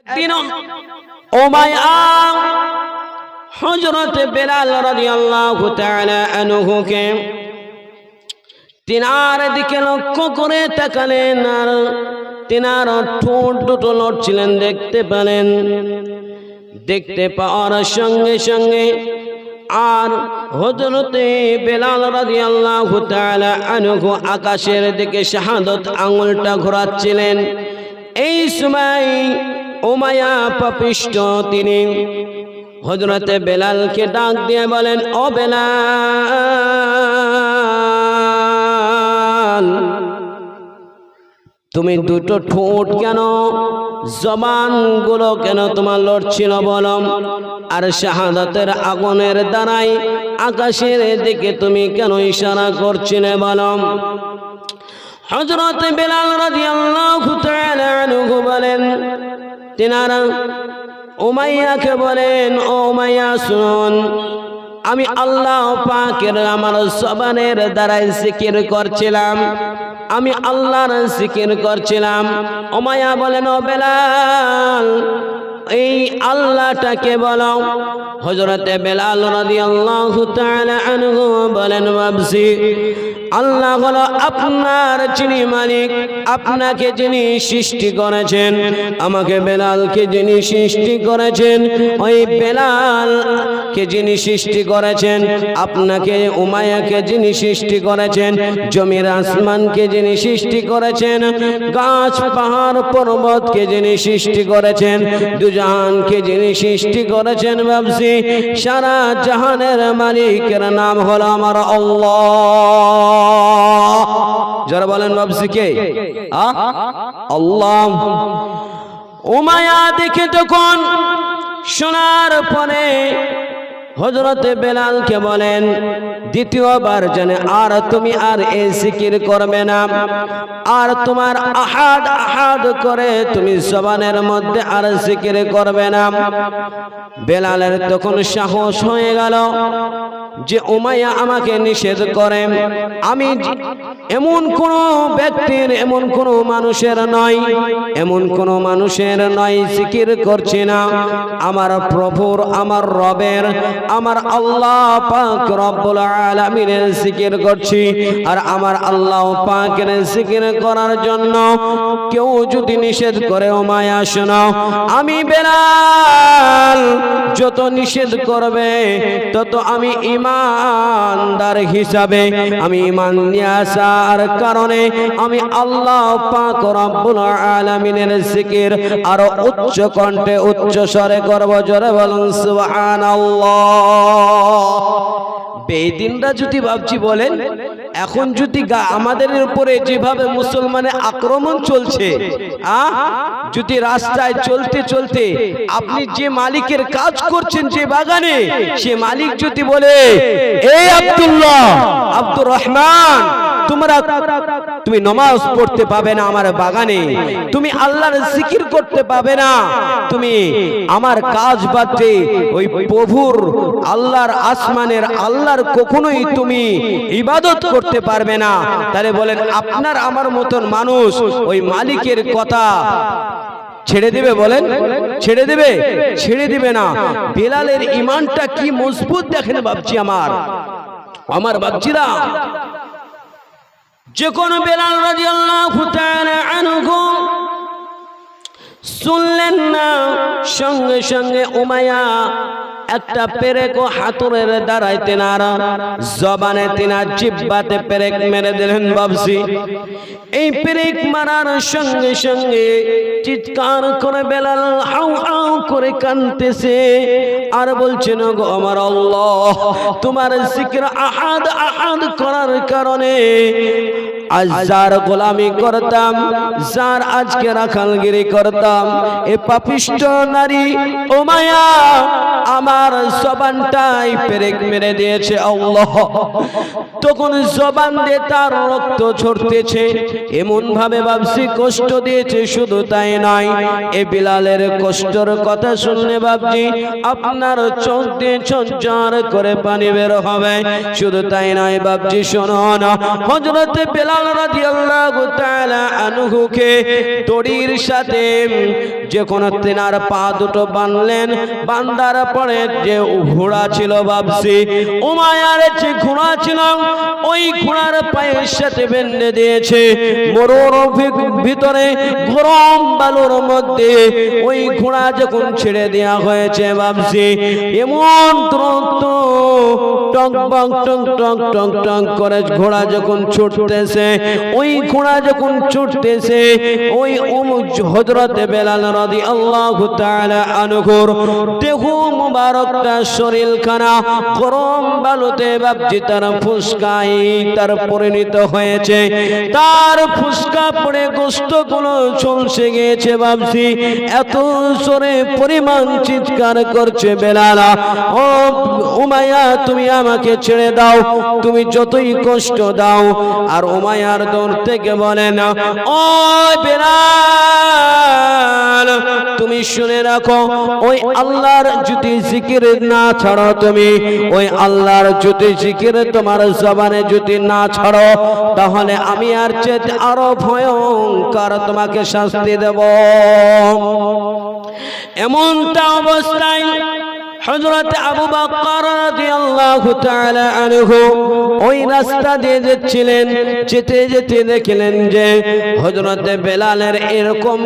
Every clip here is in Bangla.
একদিন উমাইয়া হযরত বেলাল রাদিয়াল্লাহু তাআলা আনহুকে তিনার দিকে লক্ষ্য করে তাকালেন আর তিনার ঠোঁট দুটো নড়ছিলেন দেখতে পেলেন। দেখতে পাওয়ার সঙ্গে সঙ্গে আর হযরতে বেলাল রাদিয়াল্লাহু তাআলা আনহু আকাশের দিকে শাহাদাত আঙ্গুলটা ঘোরাচ্ছিলেন। এই সময় উমাইয়া পাপিষ্ঠ তিনি হযরতে বেলালকে ডাক দিয়ে বলেন, ও বেলাল, তুমি দুটো ঠোঁট কেন, জবানগুলো কেন তোমার লড়ছিল বলো? আর শাহাদাতের আগুনের দ্বারাই আকাশের দিকে তুমি কেন ইশারা করছিলে বলো? হযরত বেলাল রাদিয়াল্লাহু তাআলা আনহু বলেন, তিনারা উমাইয়াকে বলেন, ও উমাইয়া শুনুন, আমি আল্লাহ পাকের আমার জবানের দ্বারাই জিকির করছিলাম, আমি আল্লাহর জিকির করছিলাম। উমাইয়া বলেন, ও বেলাল, এই আল্লাহটাকে বলো। হযরতে বেলাল রাদিয়াল্লাহু তাআলা আনহু বলেন, বাবজি, আল্লাহ হলো আপনার যিনি মালিক, আপনাকে যিনি সৃষ্টি করেছেন, আমাকে বেলালকে যিনি সৃষ্টি করেছেন, ওই বেলালকে যিনি সৃষ্টি করেছেন, আপনাকে উমাইয়াকে যিনি সৃষ্টি করেছেন, জমির আসমানকে যিনি সৃষ্টি করেছেন, গাছ পাহাড় পর্বতকে যিনি সৃষ্টি করেছেন, দুজাহানকে যিনি সৃষ্টি করেছেন, বাবজি, সারা জাহানের মালিকের নাম হলো আমার আল্লাহ। যারা বলেন বাবজি কে? আল্লাহ। উমাইয়া দেখে তখন শোনার পরে হযরতে বেলালকে বলেন, দ্বিতীয়বার জানে আর তুমি আর এই জিকির করবে না, আর তোমার আহাদ আহাদ করে তুমি জবানের মধ্যে আর জিকির করবে না। বেলালের তখন সাহস হয়ে গেল যে উমাইয়া আমাকে নিষেধ করে, আমি এমন কোন ব্যক্তির, এমন কোন মানুষের নয়, এমন কোন মানুষের নয় জিকির করছি না, আমার প্রভুর, আমার রবের, আমার আল্লাহ পাক রব্বুল আলামিনের জিকির করছি। আর আমার আল্লাহ পাকের জিকির করার জন্য কেউ যদি নিষেধ করে, উমাইয়া শোনো, আমি বেলাল যত নিষেধ করবে তত আমি ইমানদার হিসাবে, আমি ঈমান নিয়ে আসার কারণে আমি আল্লাহ পাক রব্বুল আলামিনের জিকির আরো উচ্চ কণ্ঠে উচ্চ স্বরে করব। জোরে বলুন সুবহানাল্লাহ। বেদিনরা যদি ভাবছি বলেন, এখন যদি আমাদের উপরে যেভাবে মুসলমানের আক্রমণ চলছে, যদি রাস্তায় চলতে চলতে আপনি যে মালিকের কাজ করছেন যে বাগানে, সে মালিক যদি বলে, এই আব্দুল্লাহ, আব্দুর রহমান, তুমি নামাজ পড়তে পাবে না আমার বাগানে, তুমি আল্লাহর জিকির করতে পাবে না, তুমি আমার কাজ বাদ দিয়ে ওই প্রভুর আল্লাহর আসমানের আল্লাহর কখনোই তুমি ইবাদত করতে পারবে না, তাহলে বলেন আপনার আমার মতন মানুষ ওই মালিকের কথা ছেড়ে দিবে? বলেন ছেড়ে দিবে? ছেড়ে দিবে না। বেলালের ঈমানটা কি মজবুত দেখেন বাপজি, আমার বাপজিরা। যখন বেলাল রাদিয়াল্লাহু তাআলা আনহু শুনলেন না, সঙ্গে সঙ্গে উমাইয়া একটা পেরেক হাতুড়ের দ্বারাই তেনার জবানে, তেনার জিহ্বাতে পেরেক মেরে দিলেন বাবজি। এই পেরেক মারার সঙ্গে সঙ্গে চিৎকার করে বেলাল হাউ হাউ করে কাঁদতেছে আর বলছেন, গো আমার আল্লাহ, তোমার জিকির আহাদ আহাদ করার কারণে আজ যার গোলামি করতাম, যার আজকে রাখালগিরি করতাম, এ পাপিষ্ঠ নারী উমাইয়া আমার আমার জবানটাই পেরেক মেরে দিয়েছে আল্লাহ। তখন জবান দিয়ে তার রক্ত ঝরতেছে, এমন ভাবে বাপজি কষ্ট দিয়েছে। শুধু তাই নয়, এ বিলালের কষ্টের কথা শুনলে বাপজি আপনার চোখ দিয়ে ঝরঝর করে পানি বের হবে। শুধু তাই নয় বাপজি, শুনুন, হযরত বিলাল রাদিয়াল্লাহু তাআলা আনহুকে দড়ির সাথে যখন তেনার পা দুটো বাঁধলেন, বাঁধার পরে যে ঘোড়া ছিল বাপজি, উমাইয়ার যে ঘোড়া ছিল, ওই ঘোড়ার পায়ের সাথে বেঁধে দিয়েছে। মরুর ভিতরে গরম বালুর মধ্যে ওই ঘোড়া যখন ছেড়ে দেওয়া হয়েছে বাপজি, এমন দ্রুত টক টক টক টক টক টক করে ঘোড়া যখন ছুটতেছে, ওই ঘোড়া যখন ছুটতেছে, ওই হযরত বেলাল রাদিয়াল্লাহু তাআলা আনহুর দেহ মুবারকটা শরীরখানা গরম বালুতে বাপজি তার ফুসকায় তার পরিণত হয়েছে। তার ফুসকা পড়ে গোশতগুলো ঝলসে গিয়েছে বাপজি। এত জোরে পরিমাণ চিৎকার করছে বেলাল, ও উমাইয়া তুমি আমাকে ছেড়ে দাও, তুমি যতই কষ্ট দাও। আর উমাইয়ার দৌড় থেকে বলেন, ও বেলাল তুমি শুনে রাখো, ওই আল্লাহর যদি জিকির না ছাড়ো, তুমি ওই আল্লাহর যদি জিকির তোমার জবানে যদি না ছাড়ো, তাহলে আমি আর চেয়ে আরো ভয়ঙ্কর তোমাকে শাস্তি দেব। এমনটা অবস্থায় হযরত আবু বকর রাদিয়াল্লাহু তাআলা আনহু ওই রাস্তা দিয়ে যাচ্ছিলেন। যেতে যেতে দেখলেন যে হযরত বেলালের এরকম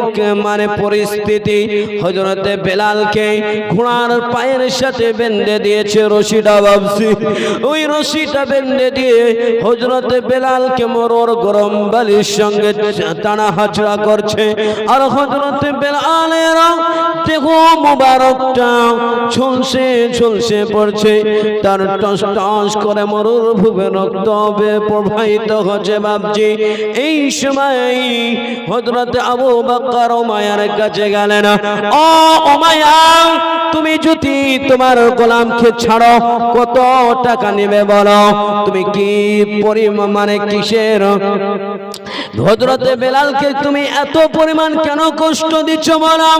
মানে পরিস্থিতি, হযরত বেলালকে ঘোড়ার পায়ের সাথে বেঁধে দিয়েছে রশিটা বাপজি। ওই রশিটা বেঁধে দিয়ে হযরত বেলালকে মরুর গরম বালির সঙ্গে টানা হাঁচড়া করছে। আর হযরত বেলালের দেহ মুবারকটা ঝলসে ঝলসে পড়ছে, তার টস টস করে মরুর ভূমে রক্ত প্রবাহিত হচ্ছে বাপজি। এই সময় হযরত আবু বকর উমাইয়ার কাছে গেলেন, ও উমাইয়া তুমি যদি তোমার গোলামকে ছাড়ো কত টাকা নেবে বলো, তুমি কি পরিমাণ মানে কিসের হযরত বেলালকে তুমি এত পরিমাণ কেন কষ্ট দিচ্ছ বলো।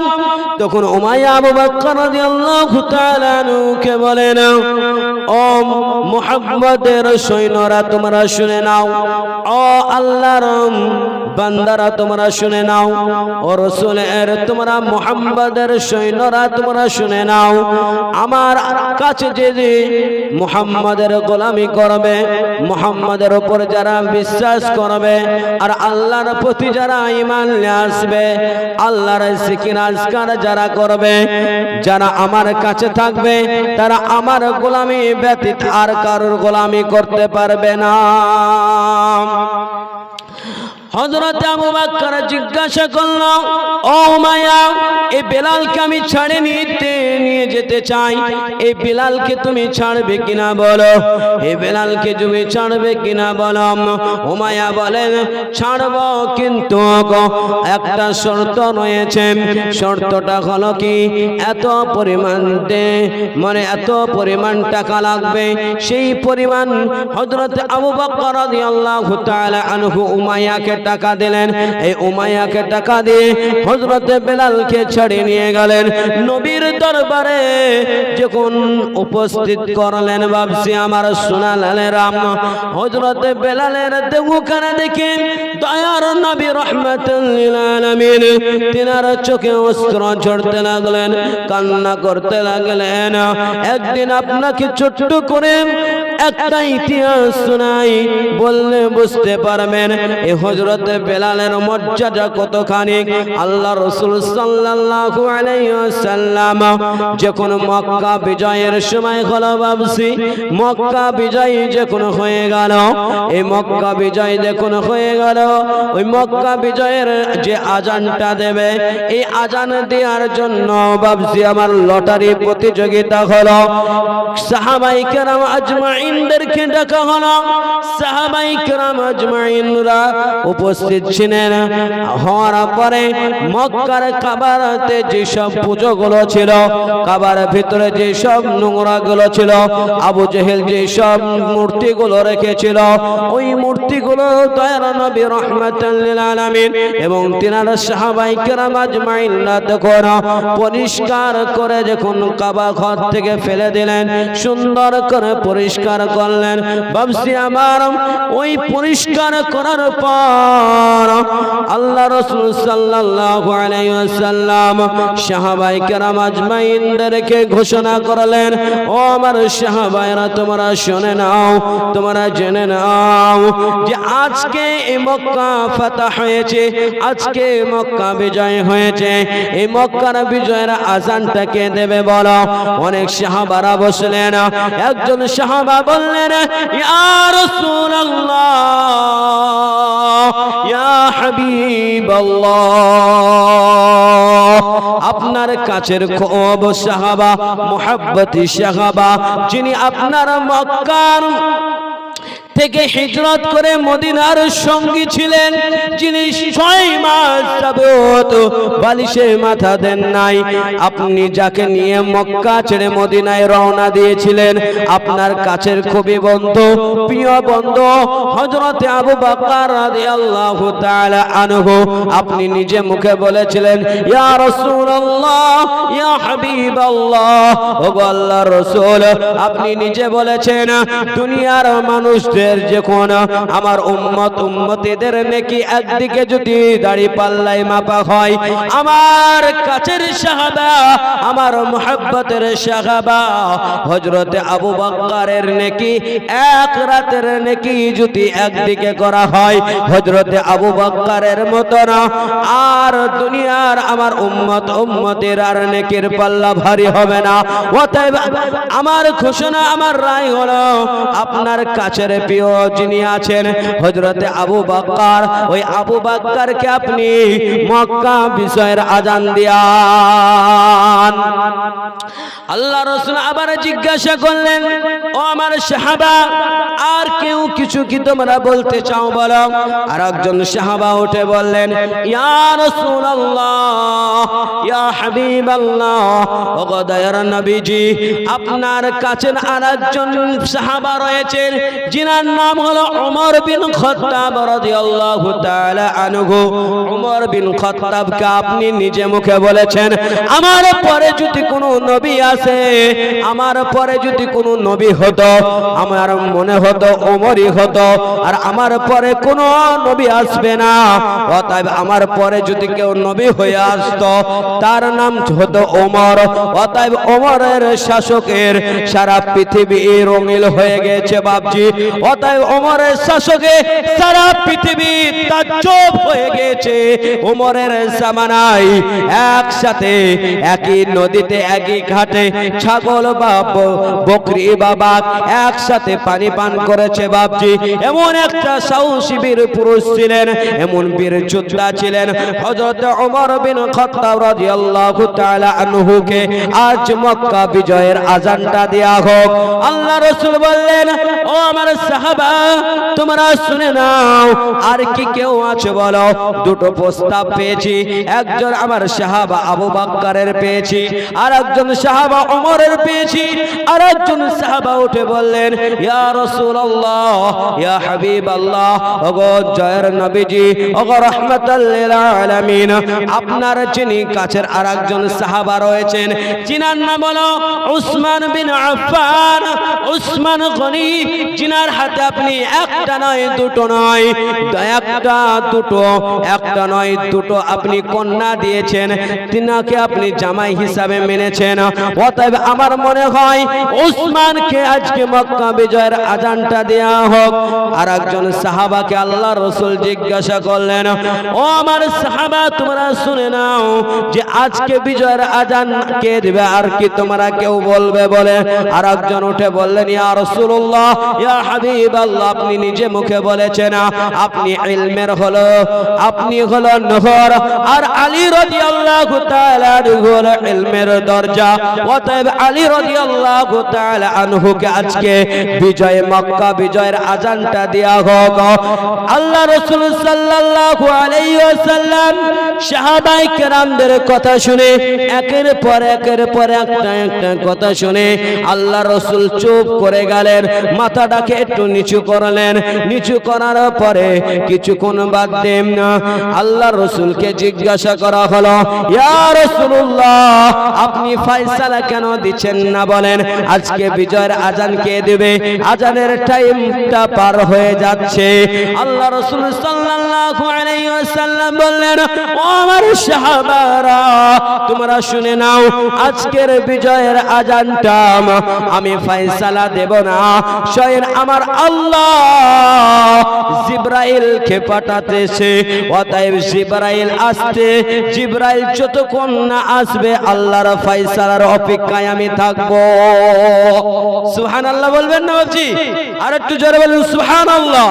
তখন উমাইয়া আবু বকর রাদিয়াল্লাহু তাআলা আনহুকে বলেন, ও মুহাম্মদের সৈন্যরা তোমরা শুনে নাও, ও আল্লাহর বান্দারা তোমরা শুনে নাও, ও রাসূলের তোমরা মুহাম্মদের সৈন্যরা তোমরা শুনে নাও। আমার কাছে যে মুহাম্মদের গোলামি করবে, মুহাম্মদের উপর যারা বিশ্বাস করবে, আর আল্লাহর প্রতি যারা ঈমান নিয়ে আসবে, আল্লাহর জিকির আজকার যারা করবে, যারা আমার কাছে থাকবে, তারা আমার গোলামি ব্যতীত আর কারোর গোলামি করতে পারবে না। হযরত আবু বকর জিজ্ঞাসা করল, ও উমাইয়া এই বেলালকে আমি ছাড়ে নিয়ে যেতে চাই, এই বেলালকে তুমি ছাড়বে কিনা বলো, এই বেলালকে তুমি ছাড়বে কিনা বলো। উমাইয়া বলেন, ছাড়বো, কিন্তু একটা শর্ত রয়েছে। শর্তটা হলো কি, এত পরিমাণ মানে এত পরিমাণ টাকা লাগবে। সেই পরিমাণ হযরত আবু বকর রাদিয়াল্লাহু তাআলা আনহু উমাইয়াকে টাকা দিলেন। এই উমাইয়াকে টাকা দিয়ে হযরত বেলালকে ছাড়িয়ে নিয়ে গেলেন। নবীর দরবারে যখন উপস্থিত করলেন বাপজি আমার সোনালালেরা, হযরত বেলালের দেহখানা দেখে দয়ার নবী রাহমাতুল লিল আলামিন তিনার চোখে অশ্রু ঝরতে লাগলেন, কান্না করতে লাগলেন। একদিন আপনাকে ছোট্ট করে একটা ইতিহাস শোনাই, বললে বুঝতে পারবেন এই হযরত বেলালের মর্যাদা কতখানি। আল্লাহ রাসূল সাল্লাল্লাহু আলাইহি ওয়াসাল্লাম যখন মক্কা বিজয়ের সময় হলো বাপজি, মক্কা বিজয় যখন হয়ে গেল, এই মক্কা বিজয় যখন হয়ে গেল, ওই মক্কা বিজয়ের যে আজানটা দেবে, এই আজান দেওয়ার জন্য বাপজি আমার লটারি প্রতিযোগিতা হলো। সাহাবায়ে কেরাম আজমাইন আজমাইনদেরকে ডাকা হলো। সাহাবায়ে কেরাম আজমাইনরা উপস্থিত ছিলেন। হওয়ার পরে মক্কার কাবাতে যেসব পুজোগুলো ছিল, কাবার ভিতরে যেসব নোংরাগুলো ছিল, আবু জেহেল যেসব মূর্তিগুলো রেখেছিল, ওই মূর্তিগুলো দয়ার নবী রাহমাতাল লিল আলামিন এবং তিনার সাহাবায়ে কেরাম আজমাইনরা তখন পরিষ্কার করে যখন কাবা ঘর থেকে ফেলে দিলেন, সুন্দর করে পরিষ্কার করলেন। বাবজি আমার, ওই পরিষ্কার করার পর আল্লাহ রাসূল সাল্লাল্লাহু আলাইহি ওয়াসাল্লাম সাহাবায়ে কেরাম আজমাইনদেরকে ঘোষণা করলেন, ও আমার সাহাবায়েরা, তোমরা শুনে নাও, তোমরা জেনে নাও যে আজকে এই মক্কা ফাতহ হয়েছে, আজকে মক্কা বিজয় হয়েছে। এই মক্কার বিজয়ের আযানটা কে দেবে বলো? অনেক সাহাবারা বসলেন। একজন সাহাবা বললেন, ইয়া রাসূলুল্লাহ, ইয়া হাবিবাল্লাহ, আপনার কাছের খুব সাহাবা, মুহাব্বতি সাহাবা, যিনি আপনার মক্কার থেকে হিজরত করে মদিনার সঙ্গী ছিলেন, যিনি 6 মাস যাবত বালিশে মাথা দেন নাই, আপনি যাকে নিয়ে মক্কা ছেড়ে মদিনায় রওনা দিয়েছিলেন, আপনার কাছের খুবই বন্ধু, প্রিয় বন্ধু হযরতে আবু বকর রাদিয়াল্লাহু তাআলা আনহু, আপনি নিজে মুখে বলেছিলেন, ইয়া রাসূলুল্লাহ, ইয়া হাবিবাল্লাহ, ওগো আল্লাহর রাসূল, আপনি নিজে বলেছেন দুনিয়ার মানুষদের যখন আমার উম্মতিদের নেকি একদিকে যদি দাড়ি পাল্লায় মাপা হয়, আমার কাছের সাহাবা, আমার মুহাব্বতের সাহাবা হযরতে আবু বকরের নেকি এক রাতের নেকি যদি একদিকে করা হয়, হযরতে আবু বকরের মতো না আর দুনিয়ার আমার উম্মতের আর নেকির পাল্লা ভারী হবে না। অতএব আমার ঘোষণা, আমার রায় হলো, আপনার কাছের প্রিয় যিনি আছেন হযরতে আবু বকর, ওই আবু বকরকে আপনি মক্কা বিষয়ের আযান দিয়ান। আল্লাহ রাসূল আবার জিজ্ঞাসা করলেন, ও আমার সাহাবা, আর কেউ কিছু কি তোমরা বলতে চাও বলো? আর একজন সাহাবা উঠে বললেন, ইয়া রাসূলুল্লাহ, ইয়া হাবিবাল্লাহ, ও দয়ার নবীজি, আপনার কাছে আরেকজন সাহাবা রয়েছেন, যিনার নাম হলো ওমর বিন খাত্তাব রাদিয়াল্লাহু তাআলা আনহু। ওমর বিন খাত্তাবকে আপনি নিজে মুখে বলেছেন, আমার পরে যদি কোনো নবী আসে, আমার পরে যদি কোনো নবী হতো, আমার মনে হতো ওমরই হতো, আর আমার পরে কোনো নবী আসবে না, অতএব আমার পরে যদি কেউ নবী হয়ে আসতো, তার নাম হতো ওমর। অতএব ওমরের শাসকের সারা পৃথিবী রঙিল হয়ে গেছে বাপজি। অতএব ওমরের শাসকে সারা পৃথিবী তাজ্জব হয়ে গেছে। ওমরের জামানায় একসাথে একই নদীতে একই ঘাটে ছাগল বা বকরি বা বাঘ একসাথে পানি পান করেছে বাপজি। এমন একটা সাহসী বীর পুরুষ ছিলেন, এমন বীর যোদ্ধা ছিলেন হযরত ওমর বিন খাত্তাব রাদিয়াল্লাহু তাআলা আনহুকে আজ মক্কা বিজয়ের আযানটা দেয়া হোক। আল্লাহ রাসূল বললেন, ও আমার সাহাবা, তোমরা শুনে নাও, আর কি কেউ আছে বলো? দুটো প্রস্তাব পেয়েছি, একজন আমার সাহাবা আবু বকরের পেয়েছি, আর একজন সাহাবা ওমরের পেয়েছি। আর একজন সাহাবা উঠে বললেন, ইয়া রাসূলুল্লাহ, ইয়া হাবিবাল্লাহ, ওগো জয়ের নবীজি, ওগো রাহমাতাল লিল আলামিন, আপনার যিনি কাছের আর একজন সাহাবা রয়েছেন, যিনার নাম হলো উসমান বিন আফফান, উসমান গনি, যিনার হাতে আপনি একটা নয় দুটো নয়, একটা নয় দুটো আপনি কন্যা দিয়েছেন, তিনাকে আপনি জামাই হিসাবে মেনেছেন। অতএব আমার মনে হয় উসমানকে আজকে মক্কা বিজয়ের আযানটা দেয়া হোক। আর একজন সাহাবাকে আল্লাহ রাসূল জিজ্ঞাসা করলেন, ও আমার সাহাবা, তোমরা শুনে নাও যে আজকে বিজয়ের আযান কে দিবে, আর কি তোমরা কেউ বলবে বলে? আর একজন উঠে বললেন, ইয়া রাসূলুল্লাহ, ইয়া হাবিবাল্লাহ, আপনি নিজে মুখে বলেছেন আপনি ইলমের হলো, আপনি হলো নহর, আর আলী রাদিয়াল্লাহু তাআলা হলো ইলমের দরজা। অতএব আলী রাদিয়াল্লাহু তাআলা আনহুকে আজকে বিজয় মক্কা বিজয়ের আজানটা দেয়া হোক। আল্লাহ রাসূল সাল্লাল্লাহু আলাইহি ওয়াসাল্লাম সাহাবায়ে কেরামদের কথা শুনে একের পর একটা একটা কথা শুনে আল্লাহ রাসূল চুপ করে গেলেন, মাথাটাকে একটু নিচু করলেন। নিচু করার পরে কিছুক্ষণ বাদ দেন আল্লাহ রাসূলকে জিজ্ঞাসা করা হলো, ইয়া রাসূলুল্লাহ আপনি ফয়সালা কেন দিচ্ছেন না, বলেন আজকে বিজয়ের আজান কে দেবে? আজানের টাইমটা পার হয়ে যাচ্ছে। আল্লাহ রাসূল সাল্লাল্লাহু আলাইহি ওয়াসাল্লাম বললেন, ও আমার সাহাবারা তোমরা শুনে নাও, আজকের বিজয়ের আজানটা আমি ফয়সালা দেব না, স্বয়ং আমার আল্লাহ জিবরাইলকে পাঠাতেছে। অতএব জিবরাইল আসতে, জিবরাইল যতক্ষণ না আসবে আল্লাহর ফয়সালার অপেক্ষায় আমি থাকবো। সুবহানাল্লাহ বলবেন না বাবজি? আর একটু জোরে বলুন সুবহানাল্লাহ।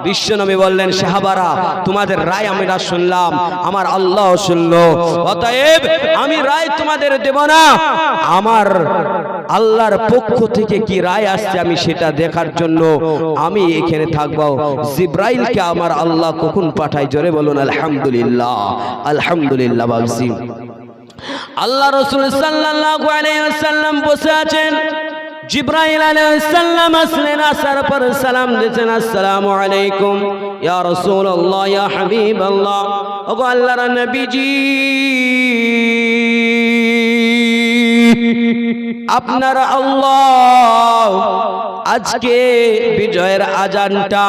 বিশ্বনবী বললেন, সাহাবারা তোমাদের রায় আমরা শুনলাম, আমার আল্লাহ শুনলো, অতএব আমি রায় তোমাদের দেব না, আমার আল্লাহর পক্ষ থেকে কি রায় আসছে আমি সেটা দেখার জন্য আমি এখানে থাকবো। জিবরাইলকে আমার আল্লাহ কখন পাঠায়? জোরে বলুন আলহামদুলিল্লাহ। আলহামদুলিল্লাহ বাবজি। আল্লাহ রাসূল সাল্লাল্লাহু আলাইহি ওয়াসাল্লাম বসে আছেন, জিবরাইল আলাইহিস সালাম আসলেন, আসার পর সালাম দিয়েছেন, আসসালামু আলাইকুম ইয়া রাসূলুল্লাহ ইয়া হাবিবাল্লাহ। ওগো আল্লাহর নবীজি আপনার আল্লাহ আজকে বিজয়ের আজানটা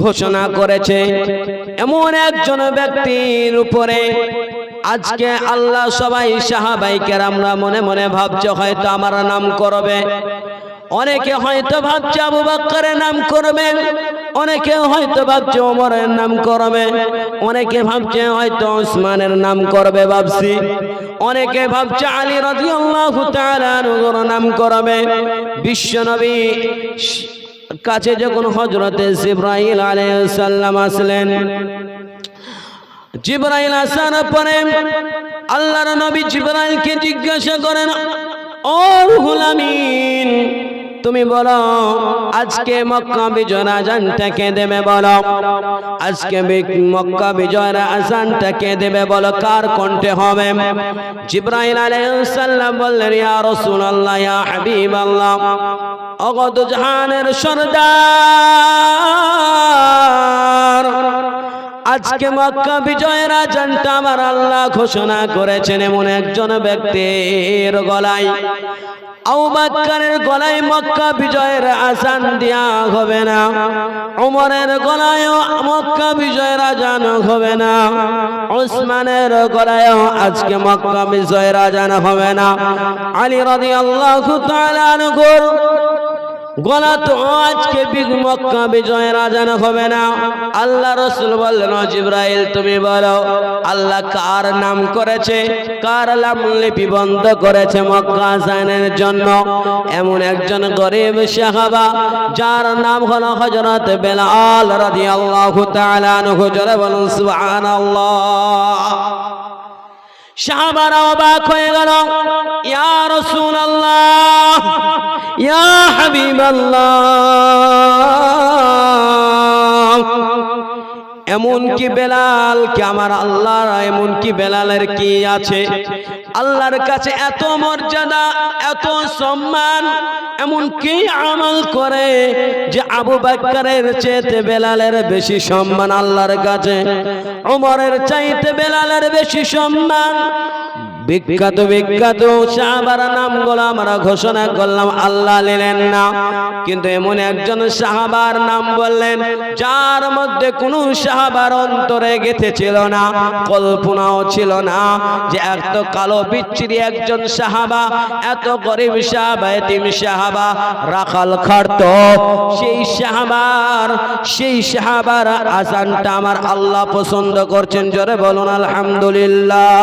ঘোষণা করেছে এমন একজন ব্যক্তির উপরে। আজকে আল্লাহ সবাই সাহাবায়ে কেরামরা মনে মনে ভাবছে হয়তো আমার নাম করবে, অনেকে হয়তো ভাবছে আবু বকরের নাম করবে, অনেকে হয়তো ভাবছে ওমরের নাম করবে, অনেকে ভাবছে হয়তো উসমানের নাম করবে ভাবছি, অনেকে ভাবছে আলী রাদিয়াল্লাহু তাআলা আনহুর নাম করবে। বিশ্বনবী কাছে যখন হযরতে জিবরাইল আলাইহিস সালাম আসলেন, জিবরাইল আসার পরে আল্লাহর নবী জিবরাইলকে জিজ্ঞাসা করেন, ও রুহুল আমিন তুমি বলো আজকে মক্কা বিজয়ের আজানটা কে দেবে? বলো আজকে মক্কা বিজয়ের আজানটা কে দেবে? বলো কার কণ্ঠে হবে? জিবরাইল আলাইহিস সালাম বললেন, ইয়া রাসূলুল্লাহ ইয়া হাবিবাল্লাহ, ওগো দু জাহানের সরদার আজকে মক্কা বিজয়ের আজানটা আমার আল্লাহ ঘোষণা করেছেন এমন একজন ব্যক্তির গলায়। আবু বকরের গলায় মক্কা বিজয়ের আজান দেয়া হবে না, ওমরের গলায়ও মক্কা বিজয়ের আজান হবে না, উসমানের গলায়ও আজকে মক্কা বিজয়ের আজান হবে না, আলী রাদিয়াল্লাহু তাআলা আনহুর গলা তো আজকে মক্কা বিজয়ের আজান হবে না। আল্লাহ রাসূল বললেন, জিবরাইল তুমি বলো আল্লাহ কার নাম করেছে, কার নাম লিপিবদ্ধ করেছে মক্কা আজানের জন্য? এমন একজন গরীব সাহাবা যার নাম হলো হযরত বেলাল রাদিয়াল্লাহু তাআলা আনহু। জোরে বলুন সুবহানাল্লাহ। সাহাবারা অবাক হয়ে গেল, ইয়া রাসূলুল্লাহ ইয়া হাবিবাল্লাহ, এমন কি বেলাল কি আমার আল্লাহ, এমন কি বেলালের কি আছে আল্লাহর কাছে এত মর্যাদা এত সম্মান, এমন কি আমল করে যে আবু বকরের চাইতে বেলালের বেশি সম্মান আল্লাহর কাছে, ওমরের চাইতে বেলালের বেশি সম্মান? বিখ্যাত বিখ্যাত সাহাবার নামগুলো আমরা ঘোষণা করলাম, আল্লাহ নিলেন না, কিন্তু এমন একজন সাহাবার নাম বললেন যার মধ্যে কোনো সাহাবার অন্তরে গেঁথে ছিল না, কল্পনাও ছিল না যে এত কালো বিচ্ছিরি একজন সাহাবা, এত গরিব সাহাবা, এতিম সাহাবা রাখাল খাটত, সেই সাহাবার আজানটা আমার আল্লাহ পছন্দ করছেন। জোরে বলুন আলহামদুলিল্লাহ।